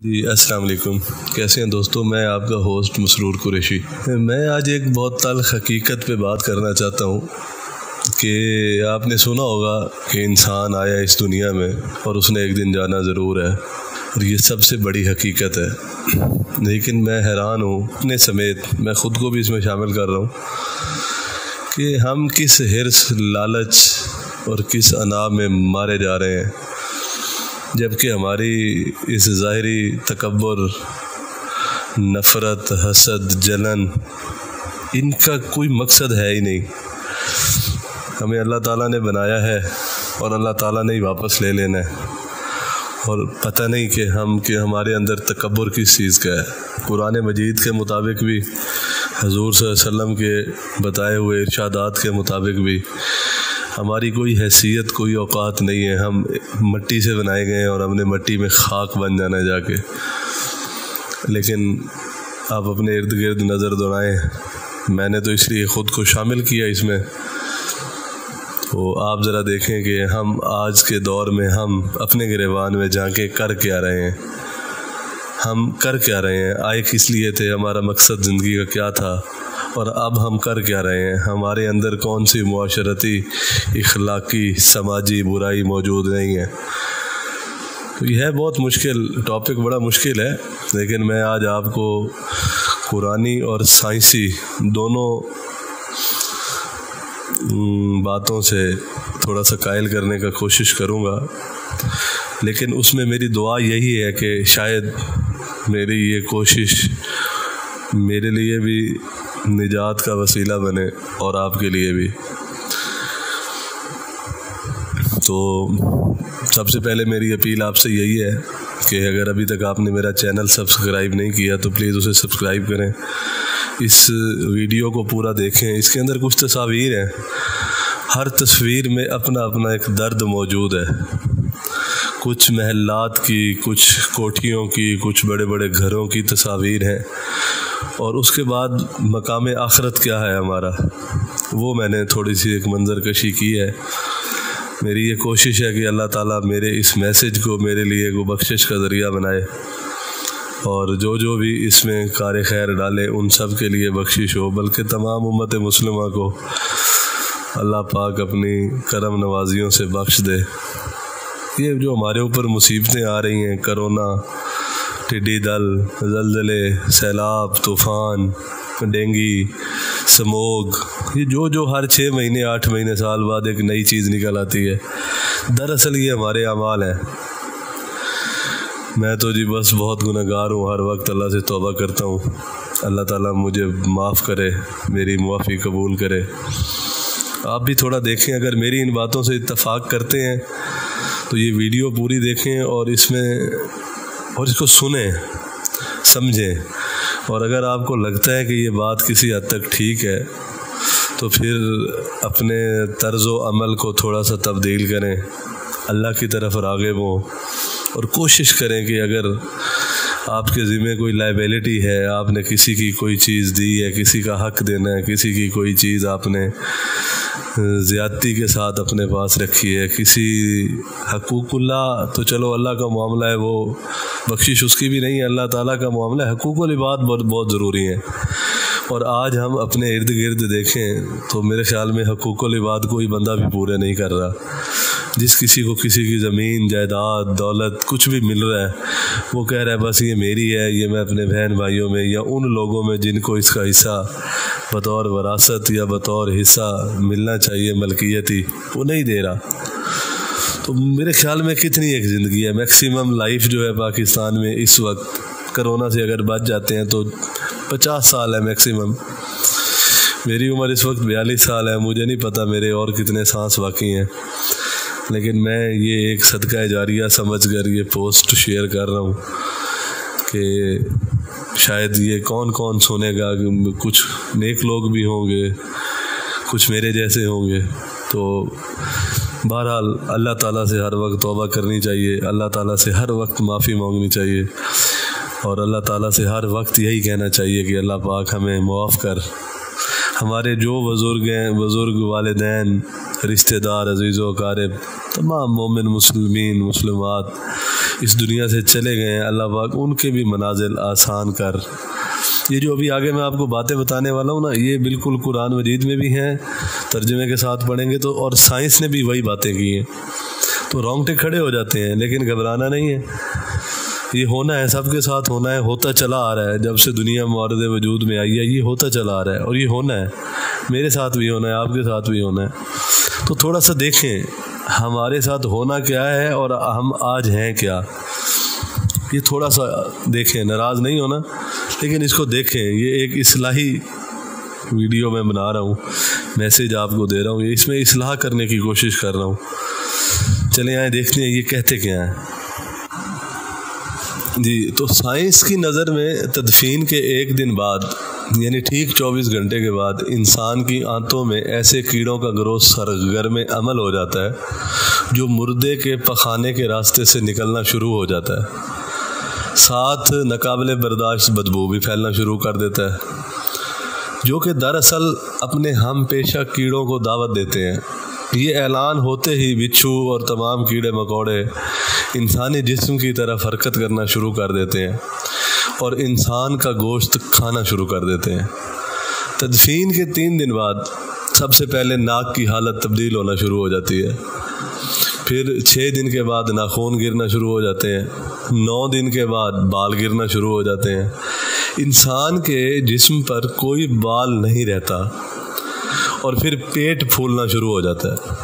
جی السلام علیکم، کیسے ہیں دوستو؟ میں آپ کا ہوسٹ مسرور قریشی۔ میں آج ایک بہت تلخ حقیقت پہ بات کرنا چاہتا ہوں کہ آپ نے سنا ہوگا کہ انسان آیا اس دنیا میں اور اس نے ایک دن جانا ضرور ہے، اور یہ سب سے بڑی حقیقت ہے۔ لیکن میں حیران ہوں، اپنے سمیت میں خود کو بھی اس میں شامل کر رہا ہوں کہ ہم کس حرص، لالچ اور کس انا میں مارے جا رہے ہیں، جبکہ ہماری اس ظاہری تکبر، نفرت، حسد، جلن، ان کا کوئی مقصد ہے ہی نہیں۔ ہمیں اللہ تعالیٰ نے بنایا ہے اور اللہ تعالیٰ نے ہی واپس لے لینا ہے، اور پتہ نہیں کہ ہمارے اندر تکبر کس چیز کا ہے۔ قرآن مجید کے مطابق بھی، حضور صلی اللہ علیہ وسلم کے بتائے ہوئے ارشادات کے مطابق بھی ہماری کوئی حیثیت، کوئی اوقات نہیں ہے۔ ہم مٹی سے بنائے گئے ہیں اور ہم نے مٹی میں خاک بن جانا ہے جا کے۔ لیکن آپ اپنے ارد گرد نظر دوڑائیں، میں نے تو اس لیے خود کو شامل کیا اس میں، تو آپ ذرا دیکھیں کہ ہم آج کے دور میں ہم اپنے گریبان میں جھانکے کر کیا رہے ہیں، ہم کر کیا رہے ہیں، آئے کس لیے تھے، ہمارا مقصد زندگی کا کیا تھا، اور اب ہم کر کیا رہے ہیں۔ ہمارے اندر کون سی معاشرتی، اخلاقی، سماجی برائی موجود نہیں ہے۔ تو یہ ہے بہت مشکل ٹاپک، بڑا مشکل ہے، لیکن میں آج آپ کو قرآنی اور سائنسی دونوں باتوں سے تھوڑا سا قائل کرنے کا کوشش کروں گا۔ لیکن اس میں میری دعا یہی ہے کہ شاید میری یہ کوشش میرے لیے بھی نجات کا وسیلہ بنے اور آپ کے لیے بھی۔ تو سب سے پہلے میری اپیل آپ سے یہی ہے کہ اگر ابھی تک آپ نے میرا چینل سبسکرائب نہیں کیا تو پلیز اسے سبسکرائب کریں، اس ویڈیو کو پورا دیکھیں۔ اس کے اندر کچھ تصاویر ہیں، ہر تصویر میں اپنا اپنا ایک درد موجود ہے، کچھ محلات کی، کچھ کوٹھیوں کی، کچھ بڑے بڑے گھروں کی تصاویر ہیں، اور اس کے بعد مقام آخرت کیا ہے ہمارا، وہ میں نے تھوڑی سی ایک منظر کشی کی ہے۔ میری یہ کوشش ہے کہ اللہ تعالیٰ میرے اس میسج کو میرے لیے کو بخشش کا ذریعہ بنائے، اور جو بھی اس میں کار خیر ڈالے ان سب کے لیے بخشش ہو، بلکہ تمام امت مسلمہ کو اللہ پاک اپنی کرم نوازیوں سے بخش دے۔ یہ جو ہمارے اوپر مصیبتیں آ رہی ہیں، کرونا، ٹڈی دل، زلزلے، سیلاب، طوفان، ڈینگی، سموگ، یہ جو ہر 6 مہینے، 8 مہینے، سال بعد ایک نئی چیز نکل آتی ہے، دراصل یہ ہمارے اعمال ہیں۔ میں تو بس بہت گنہگار ہوں، ہر وقت اللہ سے توبہ کرتا ہوں، اللہ تعالیٰ مجھے معاف کرے، میری معافی قبول کرے۔ آپ بھی تھوڑا دیکھیں، اگر میری ان باتوں سے اتفاق کرتے ہیں تو یہ ویڈیو پوری دیکھیں اور اس کو سنیں، سمجھیں، اور اگر آپ کو لگتا ہے کہ یہ بات کسی حد تک ٹھیک ہے تو پھر اپنے طرز و عمل کو تھوڑا سا تبدیل کریں، اللہ کی طرف راغب ہوں، اور کوشش کریں کہ اگر آپ کے ذمہ کوئی لائبلٹی ہے، آپ نے کسی کی کوئی چیز دی ہے، کسی کا حق دینا ہے، کسی کی کوئی چیز آپ نے زیادتی کے ساتھ اپنے پاس رکھی ہے، کسی حقوق اللہ، تو چلو اللہ کا معاملہ ہے، وہ بخشش اس کی بھی نہیں ہے، اللہ تعالیٰ کا معاملہ ہے، حقوق العباد بہت ضروری ہیں۔ اور آج ہم اپنے ارد گرد دیکھیں تو میرے خیال میں حقوق العباد کوئی بندہ بھی پورے نہیں کر رہا۔ جس کسی کو کسی کی زمین، جائیداد، دولت کچھ بھی مل رہا ہے، وہ کہہ رہا ہے بس یہ میری ہے، یہ میں اپنے بہن بھائیوں میں یا ان لوگوں میں جن کو اس کا حصہ بطور وراثت یا بطور حصہ ملنا چاہیے، ملکیتی، وہ نہیں دے رہا۔ تو میرے خیال میں کتنی ایک زندگی ہے، میکسیمم لائف جو ہے پاکستان میں اس وقت، کرونا سے اگر بچ جاتے ہیں تو 50 سال ہے میکسیمم۔ میری عمر اس وقت 42 سال ہے، مجھے نہیں پتہ میرے اور کتنے سانس باقی ہیں، لیکن میں یہ ایک صدقہ جاریہ سمجھ کر یہ پوسٹ شیئر کر رہا ہوں کہ شاید یہ کون سنے گا، کچھ نیک لوگ بھی ہوں گے، کچھ میرے جیسے ہوں گے۔ تو بہرحال اللہ تعالیٰ سے ہر وقت توبہ کرنی چاہیے، اللہ تعالیٰ سے ہر وقت معافی مانگنی چاہیے، اور اللہ تعالیٰ سے ہر وقت یہی کہنا چاہیے کہ اللہ پاک ہمیں معاف کر۔ ہمارے جو بزرگ ہیں، بزرگ والدین، رشتہ دار، عزیز و اقارب، تمام مومن مسلمین مسلمات اس دنیا سے چلے گئے ہیں، اللہ پاک ان کے بھی منازل آسان کر۔ یہ جو ابھی آگے میں آپ کو باتیں بتانے والا ہوں نا، یہ بالکل قرآن مجید میں بھی ہیں، ترجمے کے ساتھ پڑھیں گے تو، اور سائنس نے بھی وہی باتیں کی ہیں، تو رونگٹے کھڑے ہو جاتے ہیں۔ لیکن گھبرانا نہیں ہے، یہ ہونا ہے، سب کے ساتھ ہونا ہے، ہوتا چلا آ رہا ہے، جب سے دنیا مورد وجود میں آئی ہے یہ ہوتا چلا آ رہا ہے، اور یہ ہونا ہے، میرے ساتھ بھی ہونا ہے، آپ کے ساتھ بھی ہونا ہے۔ تو تھوڑا سا دیکھیں ہمارے ساتھ ہونا کیا ہے اور ہم آج ہیں کیا، یہ تھوڑا سا دیکھیں، ناراض نہیں ہونا لیکن اس کو دیکھیں۔ یہ ایک اصلاحی ویڈیو میں بنا رہا ہوں، میسیج آپ کو دے رہا ہوں، اس میں اصلاح کرنے کی کوشش کر رہا ہوں۔ چلیں آئیں دیکھتے ہیں یہ کہتے کیا ہیں۔ جی، تو سائنس کی نظر میں تدفین کے ایک دن بعد، یعنی ٹھیک 24 گھنٹے کے بعد، انسان کی آنتوں میں ایسے کیڑوں کا گروہ سرگرم عمل ہو جاتا ہے جو مردے کے پخانے کے راستے سے نکلنا شروع ہو جاتا ہے، ساتھ ناقابل برداشت بدبو بھی پھیلنا شروع کر دیتا ہے، جو کہ دراصل اپنے ہم پیشہ کیڑوں کو دعوت دیتے ہیں۔ یہ اعلان ہوتے ہی بچھو اور تمام کیڑے مکوڑے انسانی جسم کی طرف حرکت کرنا شروع کر دیتے ہیں اور انسان کا گوشت کھانا شروع کر دیتے ہیں۔ تدفین کے 3 دن بعد سب سے پہلے ناک کی حالت تبدیل ہونا شروع ہو جاتی ہے، پھر 6 دن کے بعد ناخن گرنا شروع ہو جاتے ہیں، 9 دن کے بعد بال گرنا شروع ہو جاتے ہیں۔ انسان کے جسم پر کوئی بال نہیں رہتا اور پھر پیٹ پھولنا شروع ہو جاتا ہے۔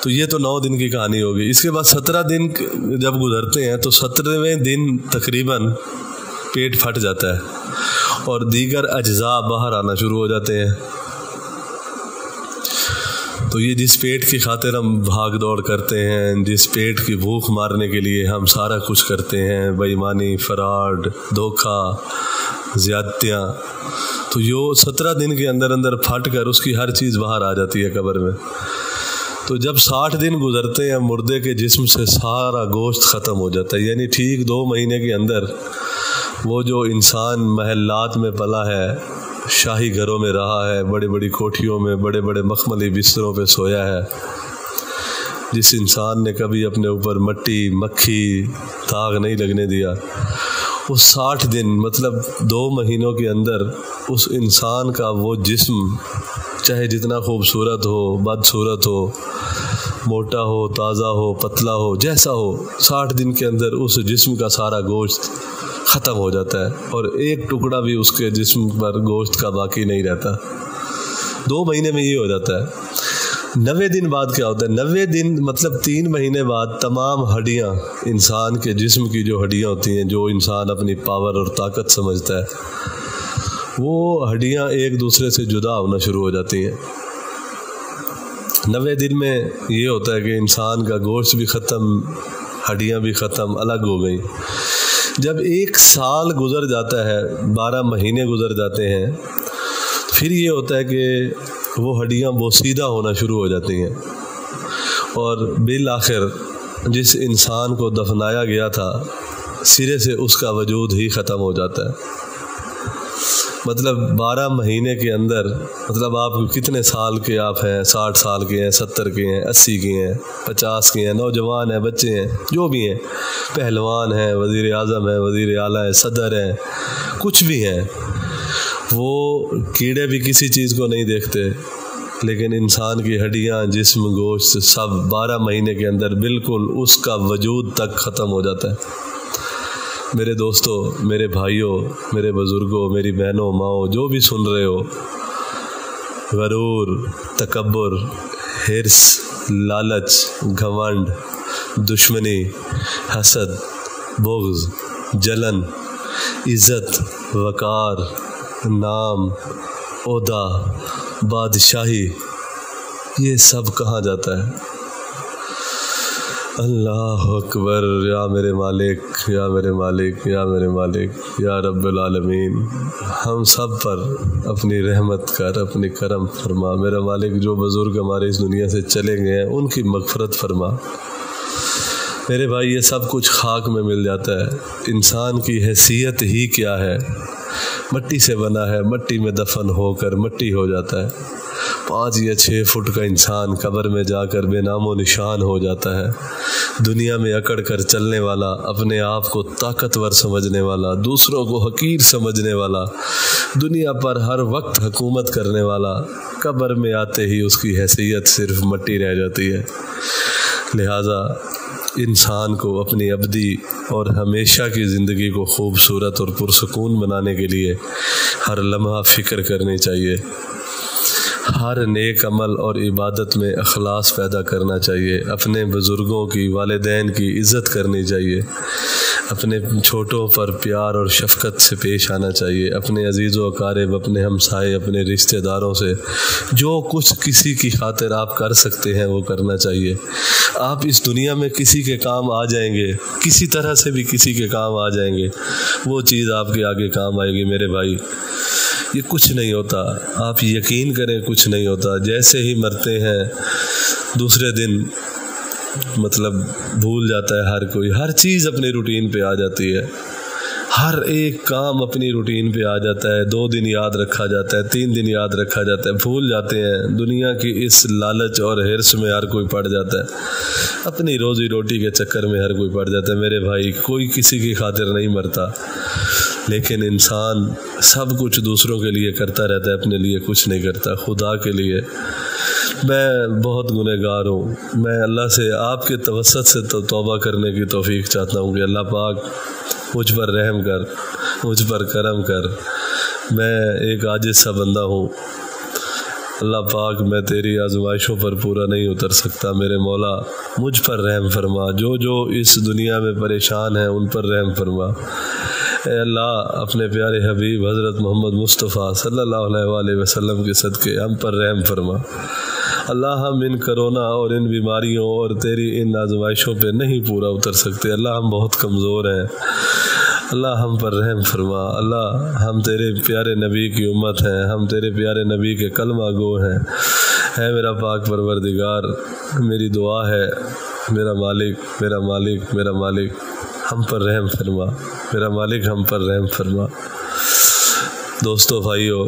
تو یہ تو 9 دن کی کہانی ہوگی۔ اس کے بعد 17 دن جب گزرتے ہیں تو 17ویں دن تقریباً پیٹ پھٹ جاتا ہے اور دیگر اجزاء باہر آنا شروع ہو جاتے ہیں۔ تو یہ جس پیٹ کی خاطر ہم بھاگ دوڑ کرتے ہیں، جس پیٹ کی بھوک مارنے کے لیے ہم سارا کچھ کرتے ہیں، بے ایمانی، فراڈ، دھوکہ، زیادتیاں، تو یہ 17 دن کے اندر اندر پھٹ کر اس کی ہر چیز باہر آ جاتی ہے قبر میں۔ تو جب 60 دن گزرتے ہیں مردے کے جسم سے سارا گوشت ختم ہو جاتا ہے، یعنی ٹھیک 2 مہینے کے اندر وہ جو انسان محلات میں پلا ہے، شاہی گھروں میں رہا ہے، بڑی بڑی کوٹھیوں میں بڑے بڑے مخملی بستروں پہ سویا ہے، جس انسان نے کبھی اپنے اوپر مٹی، مکھی، داغ نہیں لگنے دیا، وہ 60 دن مطلب 2 مہینوں کے اندر اس انسان کا وہ جسم، چاہے جتنا خوبصورت ہو، بدصورت ہو، موٹا ہو، تازہ ہو، پتلا ہو، جیسا ہو، 60 دن کے اندر اس جسم کا سارا گوشت ختم ہو جاتا ہے اور ایک ٹکڑا بھی اس کے جسم پر گوشت کا باقی نہیں رہتا۔ 2 مہینے میں یہ ہو جاتا ہے۔ 90 دن بعد کیا ہوتا ہے؟ 90 دن مطلب 3 مہینے بعد تمام ہڈیاں، انسان کے جسم کی جو ہڈیاں ہوتی ہیں، جو انسان اپنی پاور اور طاقت سمجھتا ہے، وہ ہڈیاں ایک دوسرے سے جدا ہونا شروع ہو جاتی ہیں۔ 90 دن میں یہ ہوتا ہے کہ انسان کا گوشت بھی ختم، ہڈیاں بھی ختم، الگ ہو گئی۔ جب 1 سال گزر جاتا ہے، 12 مہینے گزر جاتے ہیں، پھر یہ ہوتا ہے کہ وہ ہڈیاں بوسیدہ ہونا شروع ہو جاتی ہیں اور بالآخر جس انسان کو دفنایا گیا تھا سرے سے اس کا وجود ہی ختم ہو جاتا ہے۔ مطلب 12 مہینے کے اندر، مطلب آپ کتنے سال کے آپ ہیں، 60 سال کے ہیں، 70 کے ہیں، 80 کے ہیں، 50 کے ہیں، نوجوان ہیں، بچے ہیں، جو بھی ہیں، پہلوان ہیں، وزیر اعظم ہیں، وزیر اعلیٰ ہیں، صدر ہیں، کچھ بھی ہیں، وہ کیڑے بھی کسی چیز کو نہیں دیکھتے، لیکن انسان کی ہڈیاں، جسم، گوشت سب 12 مہینے کے اندر بالکل اس کا وجود تک ختم ہو جاتا ہے۔ میرے دوستوں، میرے بھائیوں، میرے بزرگوں، میری بہنوں، ماؤں، جو بھی سن رہے ہو، غرور، تکبر، حرص، لالچ، گھمنڈ، دشمنی، حسد، بغض، جلن، عزت، وقار، نام، عہدہ، بادشاہی، یہ سب کہاں جاتا ہے؟ اللہ اکبر، یا میرے مالک، یا میرے مالک، یا میرے مالک، یا رب العالمین، ہم سب پر اپنی رحمت کر، اپنی کرم فرما۔ میرا مالک، جو بزرگ ہمارے اس دنیا سے چلے گئے ہیں ان کی مغفرت فرما۔ میرے بھائی، یہ سب کچھ خاک میں مل جاتا ہے۔ انسان کی حیثیت ہی کیا ہے؟ مٹی سے بنا ہے، مٹی میں دفن ہو کر مٹی ہو جاتا ہے۔ 5 یا 6 فٹ کا انسان قبر میں جا کر بے نام و نشان ہو جاتا ہے۔ دنیا میں اکڑ کر چلنے والا، اپنے آپ کو طاقتور سمجھنے والا، دوسروں کو حقیر سمجھنے والا، دنیا پر ہر وقت حکومت کرنے والا، قبر میں آتے ہی اس کی حیثیت صرف مٹی رہ جاتی ہے۔ لہٰذا انسان کو اپنی ابدی اور ہمیشہ کی زندگی کو خوبصورت اور پرسکون بنانے کے لیے ہر لمحہ فکر کرنی چاہیے، ہر نیک عمل اور عبادت میں اخلاص پیدا کرنا چاہیے، اپنے بزرگوں کی، والدین کی عزت کرنی چاہیے، اپنے چھوٹوں پر پیار اور شفقت سے پیش آنا چاہیے، اپنے عزیز و اقارب، اپنے ہمسائے، اپنے رشتہ داروں سے جو کچھ کسی کی خاطر آپ کر سکتے ہیں وہ کرنا چاہیے۔ آپ اس دنیا میں کسی کے کام آ جائیں گے، کسی طرح سے بھی کسی کے کام آ جائیں گے، وہ چیز آپ کے آگے کام آئے گی میرے بھائی۔ یہ کچھ نہیں ہوتا، آپ یقین کریں کچھ نہیں ہوتا۔ جیسے ہی مرتے ہیں دوسرے دن بھول جاتا ہے ہر کوئی، ہر چیز اپنی روٹین پہ آ جاتی ہے، ہر ایک کام اپنی روٹین پہ آ جاتا ہے۔ 2 دن یاد رکھا جاتا ہے، 3 دن یاد رکھا جاتا ہے، بھول جاتے ہیں۔ دنیا کی اس لالچ اور حرص میں ہر کوئی پڑ جاتا ہے، اپنی روزی روٹی کے چکر میں ہر کوئی پڑ جاتا ہے میرے بھائی۔ کوئی کسی کی خاطر نہیں مرتا، لیکن انسان سب کچھ دوسروں کے لیے کرتا رہتا ہے، اپنے لیے کچھ نہیں کرتا، خدا کے لیے۔ میں بہت گنہگار ہوں، میں اللہ سے آپ کے توسط سے توبہ کرنے کی توفیق چاہتا ہوں کہ اللہ پاک مجھ پر رحم کر، مجھ پر کرم کر۔ میں ایک عاجز سا بندہ ہوں، اللہ پاک میں تیری آزمائشوں پر پورا نہیں اتر سکتا، میرے مولا مجھ پر رحم فرما، جو اس دنیا میں پریشان ہیں ان پر رحم فرما۔ اے اللہ اپنے پیارے حبیب حضرت محمد مصطفیٰ صلی اللہ علیہ وآلہ وسلم کے صدقے ہم پر رحم فرما۔ اللہ ہم ان کرونا اور ان بیماریوں اور تیری ان آزمائشوں پہ نہیں پورا اتر سکتے، اللہ ہم بہت کمزور ہیں، اللہ ہم پر رحم فرما۔ اللہ ہم تیرے پیارے نبی کی امت ہیں، ہم تیرے پیارے نبی کے کلمہ گو ہیں۔ اے میرا پاک پروردگار، میری دعا ہے میرا مالک، میرا مالک، میرا مالک ہم پر رحم فرما، میرا مالک ہم پر رحم فرما۔ دوستو بھائیو،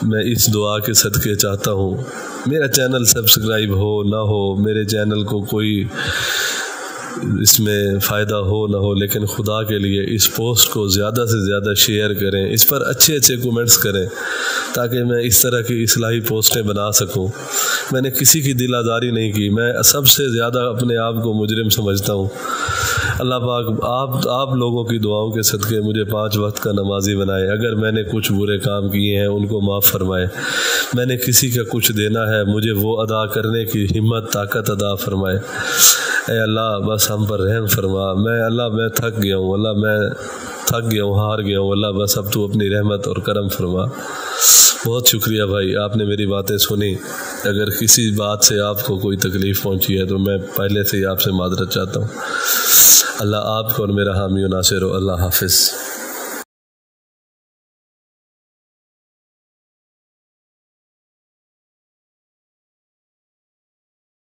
میں اس دعا کے صدقے چاہتا ہوں میرا چینل سبسکرائب ہو نہ ہو، میرے چینل کو کوئی اس میں فائدہ ہو نہ ہو، لیکن خدا کے لیے اس پوسٹ کو زیادہ سے زیادہ شیئر کریں، اس پر اچھے اچھے کومنٹس کریں تاکہ میں اس طرح کی اصلاحی پوسٹیں بنا سکوں۔ میں نے کسی کی دل آزاری نہیں کی، میں سب سے زیادہ اپنے آپ کو مجرم سمجھتا ہوں۔ اللہ پاک آپ لوگوں کی دعاؤں کے صدقے مجھے 5 وقت کا نمازی بنائے۔ اگر میں نے کچھ برے کام کیے ہیں ان کو معاف فرمائے، میں نے کسی کا کچھ دینا ہے مجھے وہ ادا کرنے کی ہمت طاقت عطا فرمائے۔ اے اللہ بس ہم پر رحم فرما۔ میں تھک گیا ہوں، اللہ میں تھک گیا ہوں، ہار گیا ہوں، اللہ بس اب تو اپنی رحمت اور کرم فرما۔ بہت شکریہ بھائی، آپ نے میری باتیں سنی۔ اگر کسی بات سے آپ کو کوئی تکلیف پہنچی ہے تو میں پہلے سے ہی آپ سے معذرت چاہتا ہوں۔ اللہ آپ کو اور میرا حامی و ناصر ہو۔ اللہ حافظ۔